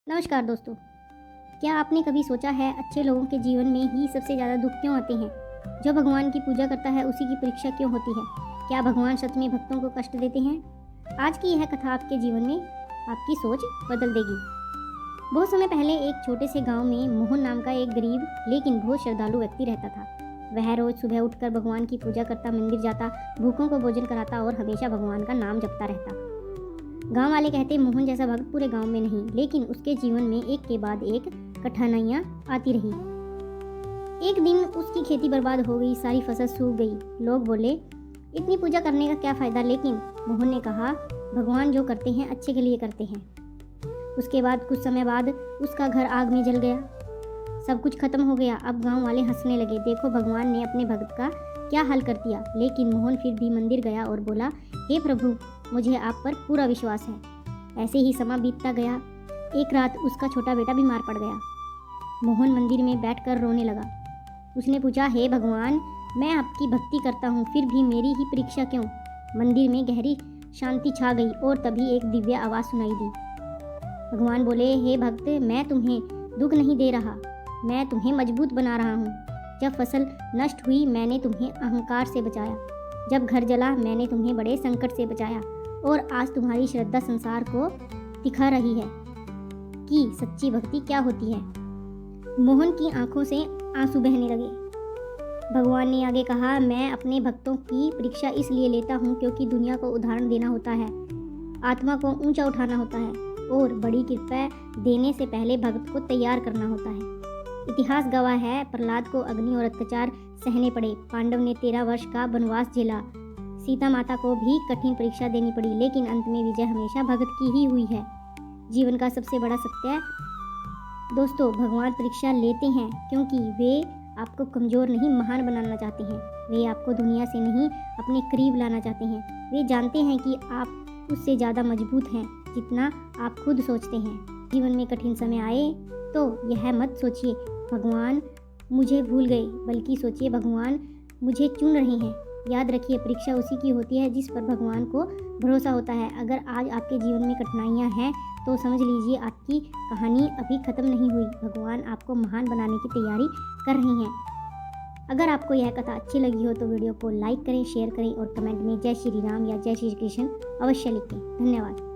नमस्कार दोस्तों, क्या आपने कभी सोचा है अच्छे लोगों के जीवन में ही सबसे ज़्यादा दुख क्यों आते हैं? जो भगवान की पूजा करता है उसी की परीक्षा क्यों होती है? क्या भगवान सच में भक्तों को कष्ट देते हैं? आज की यह कथा आपके जीवन में आपकी सोच बदल देगी। बहुत समय पहले एक छोटे से गांव में मोहन नाम का एक गरीब लेकिन बहुत श्रद्धालु व्यक्ति रहता था। वह रोज सुबह उठकर भगवान की पूजा करता, मंदिर जाता, भूखों को भोजन कराता और हमेशा भगवान का नाम जपता रहता। गांव वाले कहते मोहन जैसा भक्त पूरे गांव में नहीं, लेकिन उसके जीवन में एक के बाद एक कठिनाइयां आती रही। एक दिन उसकी खेती बर्बाद हो गई, सारी फसल सूख गई। लोग बोले इतनी पूजा करने का क्या फायदा, लेकिन मोहन ने कहा भगवान जो करते हैं अच्छे के लिए करते हैं। उसके बाद कुछ समय बाद उसका घर आग में जल गया, सब कुछ खत्म हो गया। अब गांव वाले हंसने लगे, देखो भगवान ने अपने भक्त का क्या हल कर दिया। लेकिन मोहन फिर भी मंदिर गया और बोला, हे प्रभु, मुझे आप पर पूरा विश्वास है। ऐसे ही समय बीतता गया। एक रात उसका छोटा बेटा बीमार पड़ गया। मोहन मंदिर में बैठकर रोने लगा। उसने पूछा, हे भगवान, मैं आपकी भक्ति करता हूँ, फिर भी मेरी ही परीक्षा क्यों? मंदिर में गहरी शांति छा गई और तभी एक दिव्य आवाज़ सुनाई दी। भगवान बोले, हे भक्त, मैं तुम्हें दुख नहीं दे रहा, मैं तुम्हें मजबूत बना रहा हूँ। जब फसल नष्ट हुई मैंने तुम्हें अहंकार से बचाया, जब घर जला मैंने तुम्हें बड़े संकट से बचाया, और आज तुम्हारी श्रद्धा संसार को दिखा रही है कि सच्ची भक्ति क्या होती है। मोहन की आंखों से आंसू बहने लगे। भगवान ने आगे कहा, मैं अपने भक्तों की परीक्षा इसलिए लेता हूँ क्योंकि दुनिया को उदाहरण देना होता है, आत्मा को ऊंचा उठाना होता है और बड़ी कृपा देने से पहले भक्त को तैयार करना होता है। इतिहास गवाह है, प्रहलाद को अग्नि और अत्याचार सहने पड़े, पांडव ने 13 वर्ष का वनवास झेला, सीता माता को भी कठिन परीक्षा देनी पड़ी, लेकिन अंत में विजय हमेशा भक्त की ही हुई है। जीवन का सबसे बड़ा सत्य दोस्तों, भगवान परीक्षा लेते हैं क्योंकि वे आपको कमज़ोर नहीं महान बनाना चाहते हैं। वे आपको दुनिया से नहीं अपने करीब लाना चाहते हैं। वे जानते हैं कि आप उससे ज़्यादा मजबूत हैं जितना आप खुद सोचते हैं। जीवन में कठिन समय आए तो यह मत सोचिए भगवान मुझे भूल गए, बल्कि सोचिए भगवान मुझे चुन रहे हैं। याद रखिए, परीक्षा उसी की होती है जिस पर भगवान को भरोसा होता है। अगर आज आपके जीवन में कठिनाइयाँ हैं तो समझ लीजिए आपकी कहानी अभी ख़त्म नहीं हुई। भगवान आपको महान बनाने की तैयारी कर रहे हैं। अगर आपको यह कथा अच्छी लगी हो तो वीडियो को लाइक करें, शेयर करें और कमेंट में जय श्री राम या जय श्री कृष्ण अवश्य लिखें। धन्यवाद।